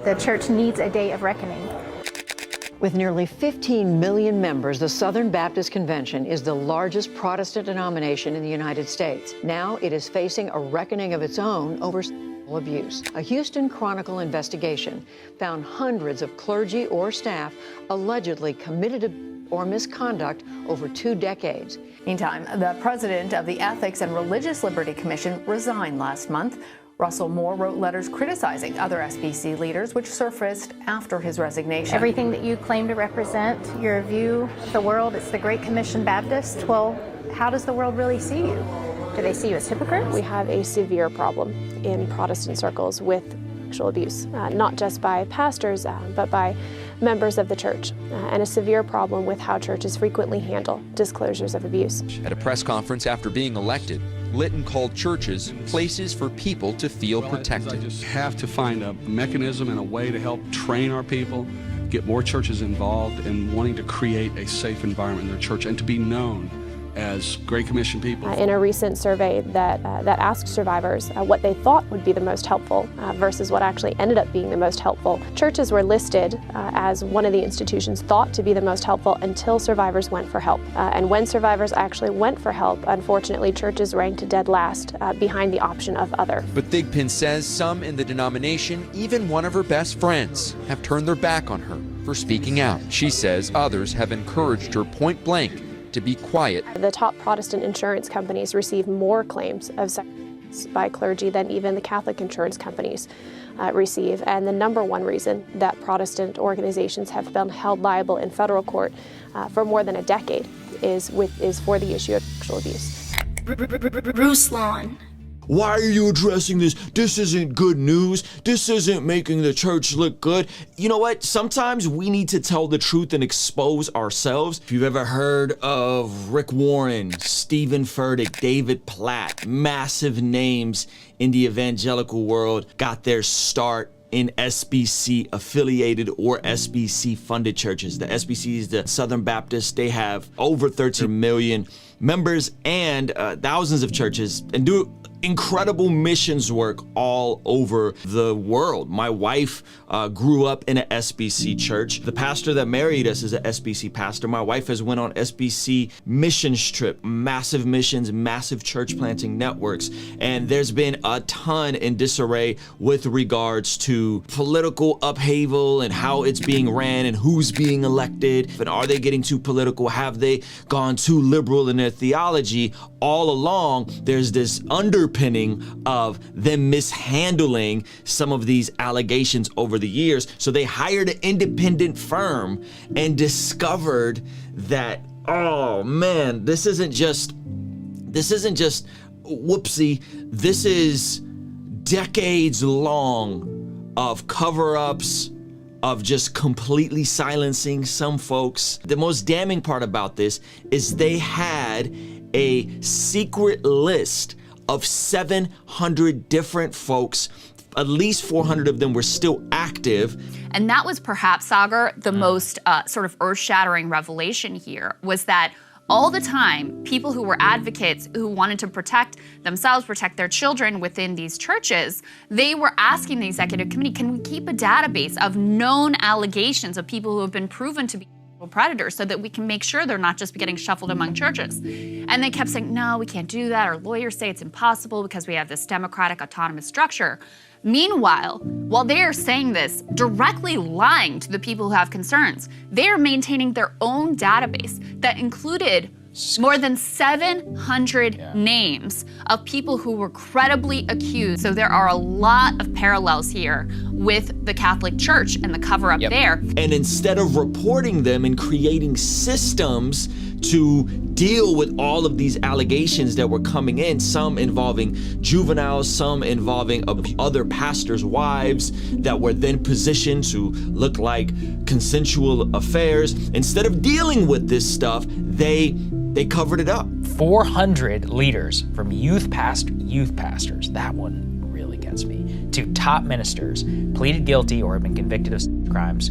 The church needs a day of reckoning. With nearly 15 million members, the Southern Baptist Convention is the largest Protestant denomination in the United States. Now it is facing a reckoning of its own over sexual abuse. A Houston Chronicle investigation found hundreds of clergy or staff allegedly committed or misconduct over 2 decades. Meantime, the president of the Ethics and Religious Liberty Commission resigned last month. Russell Moore wrote letters criticizing other SBC leaders, which surfaced after his resignation. Everything that you claim to represent, your view of the world, it's the Great Commission Baptist. Well, how does the world really see you? Do they see you as hypocrites? We have a severe problem in Protestant circles with sexual abuse, not just by pastors, but by members of the church, and a severe problem with how churches frequently handle disclosures of abuse. At a press conference after being elected, Litton called churches places for people to feel protected. I just have to find a mechanism and a way to help train our people, get more churches involved in wanting to create a safe environment in their church and to be known as Great Commission people. In a recent survey that asked survivors what they thought would be the most helpful versus what actually ended up being the most helpful, churches were listed as one of the institutions thought to be the most helpful until survivors went for help. And when survivors actually went for help, unfortunately, churches ranked dead last behind the option of other. But Thigpen says some in the denomination, even one of her best friends, have turned their back on her for speaking out. She says others have encouraged her point blank to be quiet. The top Protestant insurance companies receive more claims of sexual abuse by clergy than even the Catholic insurance companies receive. And the number one reason that Protestant organizations have been held liable in federal court for more than a decade is for the issue of sexual abuse. Ruslan. Why are you addressing this? This isn't good news. This isn't making the church look good. You know what? Sometimes we need to tell the truth and expose ourselves. If you've ever heard of Rick Warren, Stephen Furtick, David Platt, massive names in the evangelical world got their start in SBC affiliated or SBC funded churches. The SBC is the Southern Baptist. They have over 13 million members and thousands of churches and do incredible missions work all over the world. My wife grew up in an SBC church. The pastor that married us is an SBC pastor. My wife has went on SBC missions trip, massive missions, massive church planting networks. And there's been a ton in disarray with regards to political upheaval and how it's being ran and who's being elected. And are they getting too political? Have they gone too liberal in their theology? All along, there's this underpinning of them mishandling some of these allegations over the years. So they hired an independent firm and discovered that, oh man, this isn't just whoopsie. This is decades long of cover-ups, of just completely silencing some folks. The most damning part about this is they had a secret list of 700 different folks. At least 400 of them were still active. And that was perhaps, Sagar, the most sort of earth-shattering revelation here, was that all the time, people who were advocates who wanted to protect themselves, protect their children within these churches, they were asking the executive committee, can we keep a database of known allegations of people who have been proven to be predators so that we can make sure they're not just getting shuffled among churches? And they kept saying, no, we can't do that. Our lawyers say it's impossible because we have this democratic autonomous structure. Meanwhile, while they are saying this, directly lying to the people who have concerns, they are maintaining their own database that included more than 700 names of people who were credibly accused. So there are a lot of parallels here with the Catholic Church and the cover-up there. And instead of reporting them and creating systems to deal with all of these allegations that were coming in, some involving juveniles, some involving other pastors' wives that were then positioned to look like consensual affairs. Instead of dealing with this stuff, they covered it up. 400 leaders, from youth pastors, that one really gets me, to top ministers, pleaded guilty or have been convicted of crimes.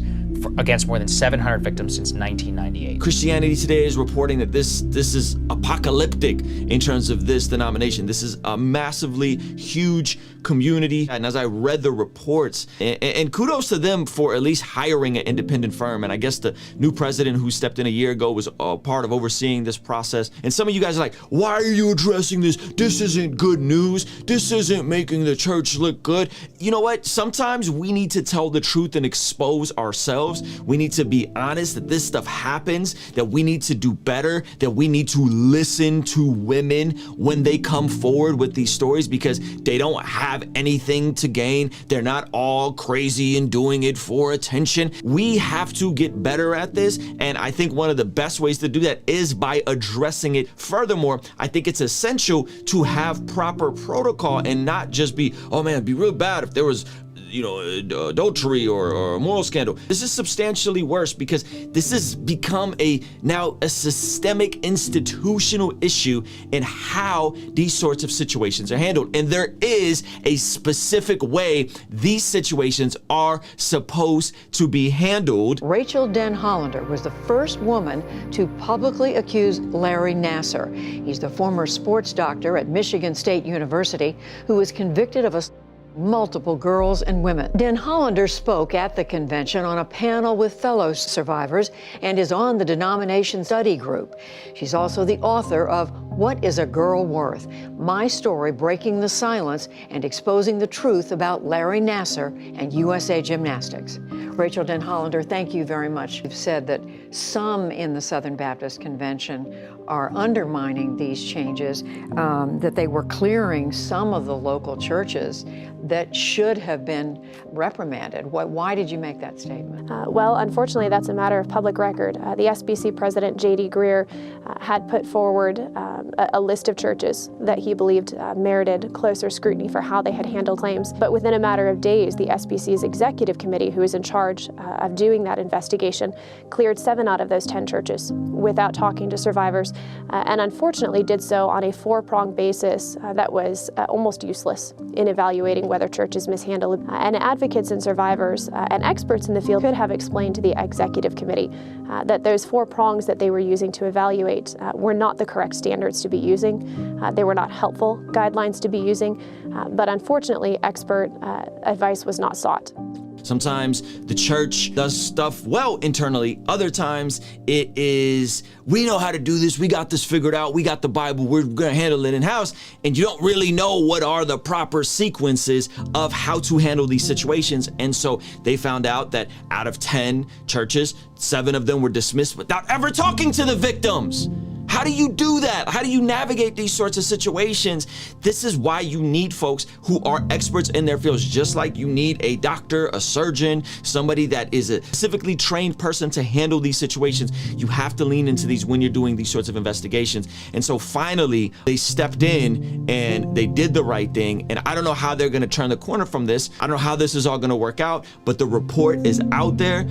against more than 700 victims since 1998. Christianity Today is reporting that this is apocalyptic in terms of this denomination. This is a massively huge community. And as I read the reports, and kudos to them for at least hiring an independent firm. And I guess the new president who stepped in a year ago was a part of overseeing this process. And some of you guys are like, why are you addressing this? This isn't good news. This isn't making the church look good. You know what? Sometimes we need to tell the truth and expose ourselves. We need to be honest that this stuff happens, that we need to do better, that we need to listen to women when they come forward with these stories, because they don't have anything to gain. They're not all crazy and doing it for attention. We have to get better at this, and I think one of the best ways to do that is by addressing it. Furthermore, I think it's essential to have proper protocol and not just be, oh man, it'd be real bad if there was adultery or a moral scandal. This is substantially worse, because this has become now a systemic institutional issue in how these sorts of situations are handled. And there is a specific way these situations are supposed to be handled. Rachel Den Hollander was the first woman to publicly accuse Larry Nassar. He's the former sports doctor at Michigan State University who was convicted of multiple girls and women. Den Hollander spoke at the convention on a panel with fellow survivors and is on the denomination study group. She's also the author of What is a Girl Worth? My Story Breaking the Silence and Exposing the Truth About Larry Nassar and USA Gymnastics. Rachel Den Hollander, thank you very much. You've said that some in the Southern Baptist Convention are undermining these changes, that they were clearing some of the local churches that should have been reprimanded. Why did you make that statement? Well, unfortunately, that's a matter of public record. The SBC president, J.D. Greer, had put forward a list of churches that he believed merited closer scrutiny for how they had handled claims. But within a matter of days, the SBC's executive committee, who is in charge of doing that investigation, cleared 7 out of those 10 churches without talking to survivors, and unfortunately did so on a 4-pronged basis that was almost useless in evaluating whether churches mishandled. And advocates and survivors and experts in the field could have explained to the executive committee that those 4 prongs that they were using to evaluate were not the correct standards to be using. They were not helpful guidelines to be using, but unfortunately, expert advice was not sought. Sometimes the church does stuff well internally. Other times it is, we know how to do this. We got this figured out. We got the Bible. We're going to handle it in-house. And you don't really know what are the proper sequences of how to handle these situations. And so they found out that out of 10 churches, 7 of them were dismissed without ever talking to the victims. How do you do that? How do you navigate these sorts of situations? This is why you need folks who are experts in their fields, just like you need a doctor, a surgeon, somebody that is a specifically trained person to handle these situations. You have to lean into these when you're doing these sorts of investigations. And so finally, they stepped in and they did the right thing. And I don't know how they're going to turn the corner from this. I don't know how this is all going to work out, but the report is out there.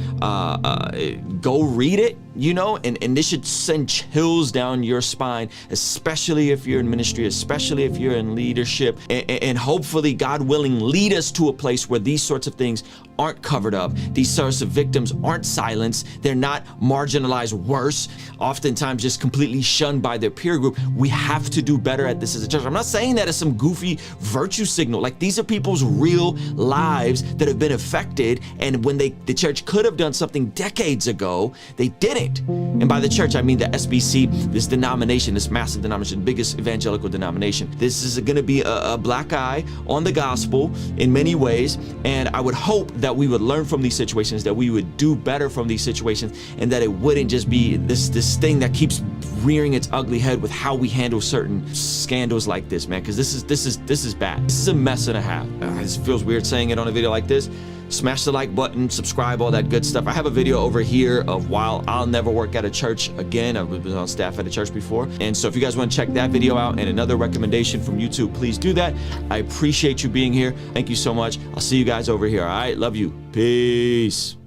Go read it, and this should send chills down your spine, especially if you're in ministry, especially if you're in leadership, and hopefully, God willing, lead us to a place where these sorts of things aren't covered up. These sorts of victims aren't silenced. They're not marginalized worse, oftentimes just completely shunned by their peer group. We have to do better at this as a church. I'm not saying that as some goofy virtue signal. Like, these are people's real lives that have been affected, and when the church could have done something decades ago, they didn't. And by the church, I mean the SBC, this denomination, this massive denomination, biggest evangelical denomination. This is going to be a black eye on the gospel in many ways, and I would hope that we would learn from these situations, that we would do better from these situations, and that it wouldn't just be this thing that keeps rearing its ugly head with how we handle certain scandals like this, man. Because this is bad. This is a mess and a half. It feels weird saying it on a video like this. Smash the like button, subscribe, all that good stuff. I have a video over here of why I'll never work at a church again. I've been on staff at a church before. And so if you guys want to check that video out and another recommendation from YouTube, please do that. I appreciate you being here. Thank you so much. I'll see you guys over here. All right. Love you. Peace.